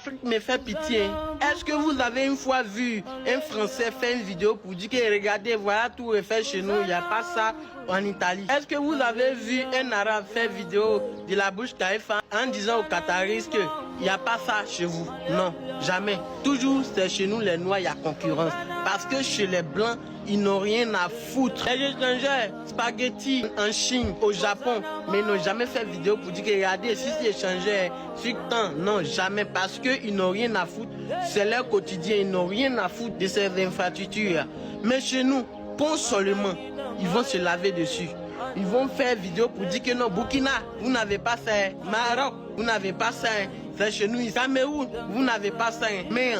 l'Afrique me fait pitié. Est-ce que vous avez une fois vu un Français faire une vidéo pour dire que regardez, voilà tout refait chez nous, il n'y a pas ça en Italie? Est-ce que vous avez vu un Arabe faire vidéo de la Burj Khalifa en disant aux Qataris que il n'y a pas ça chez vous? Non, jamais. Toujours c'est chez nous les Noirs, il y a concurrence. Parce que chez les Blancs, ils n'ont rien à foutre. Les étrangers, spaghetti en Chine, au Japon, mais ils n'ont jamais fait vidéo pour dire que regardez, si c'est échangé, sur temps. Non, jamais. Parce qu'ils n'ont rien à foutre. C'est leur quotidien, ils n'ont rien à foutre de ces infrastructures. Mais chez nous, pont seulement, ils vont se laver dessus. Ils vont faire vidéo pour dire que non, Burkina, vous n'avez pas ça. Maroc, vous n'avez pas ça. C'est chez nous, Cameroun, vous n'avez pas ça. Mais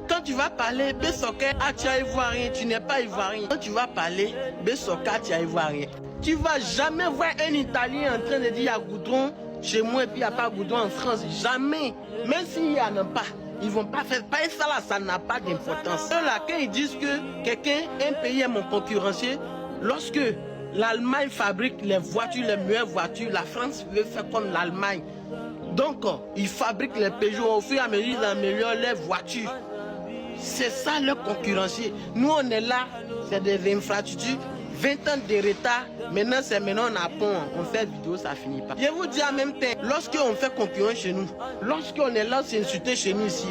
quand tu vas parler, Bessoka, tu es ivoirien, tu n'es pas ivoirien. Quand tu vas parler, Bessoka, tu es ivoirien. Tu vas jamais voir un Italien en train de dire il y a goudron chez moi et puis il n'y a pas goudron en France. Jamais. Même s'il n'y en a pas, ils vont pas faire. Pas ça là, ça n'a pas d'importance. Eux là, quand ils disent que quelqu'un, un pays est mon concurrencier, lorsque l'Allemagne fabrique les voitures, les meilleures voitures, la France veut faire comme l'Allemagne. Donc, ils fabriquent les Peugeot, au fur et à mesure, ils améliorent les voitures. C'est ça le concurrencier. Nous, on est là, c'est des infrastructures, 20 ans de retard. Maintenant, c'est maintenant on a pont, on fait vidéo, ça finit pas. Je vous dis en même temps, lorsqu'on fait concurrence chez nous, lorsqu'on est là, c'est insulté chez nous ici,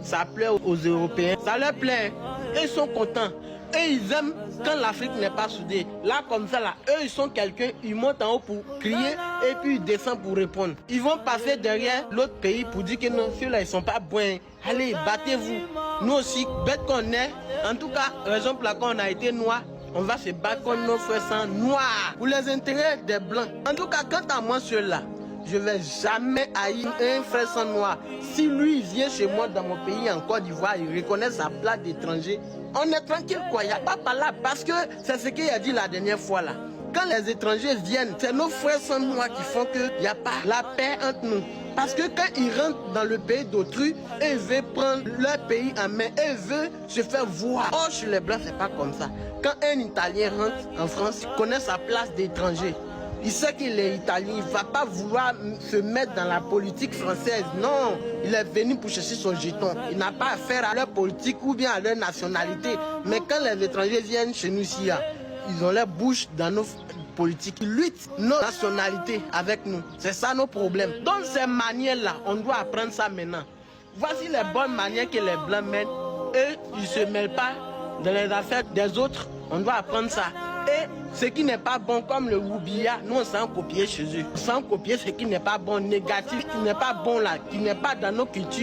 ça plaît aux Européens, ça leur plaît. Ils sont contents. Eux, ils aiment quand l'Afrique n'est pas soudée. Là, comme ça, là, eux, ils sont quelqu'un, ils montent en haut pour crier et puis ils descendent pour répondre. Ils vont passer derrière l'autre pays pour dire que non, ceux-là, ils sont pas bons. Allez, battez-vous. Nous aussi, bêtes qu'on est, en tout cas, raison pour laquelle on a été noirs, on va se battre contre nos frères sans noirs pour les intérêts des blancs. En tout cas, quant à moi, ceux-là, je vais jamais haïr un frère sans noir. Si lui vient chez moi dans mon pays en Côte d'Ivoire, il reconnaît sa place d'étranger, on est tranquille quoi, il n'y a pas par là. Parce que c'est ce qu'il a dit la dernière fois là. Quand les étrangers viennent, c'est nos frères sans noirs qui font qu'il n'y a pas la paix entre nous. Parce que quand ils rentrent dans le pays d'autrui, ils veulent prendre leur pays en main, ils veulent se faire voir. Or, chez les Blancs, c'est pas comme ça. Quand un Italien rentre en France, il connaît sa place d'étranger. Il sait qu'il est italien, il ne va pas vouloir se mettre dans la politique française. Non, il est venu pour chercher son jeton. Il n'a pas affaire à leur politique ou bien à leur nationalité. Mais quand les étrangers viennent chez nous ici, ils ont leur bouche dans nos politiques. Ils luttent nos nationalités avec nous. C'est ça nos problèmes. Donc ces manières-là, on doit apprendre ça maintenant. Voici les bonnes manières que les Blancs mènent. Eux, ils ne se mêlent pas dans les affaires des autres. On doit apprendre ça. Et ce qui n'est pas bon, comme le Woubia, nous on s'en copier chez eux. Sans copier ce qui n'est pas bon, négatif, qui n'est pas bon là, qui n'est pas dans nos cultures.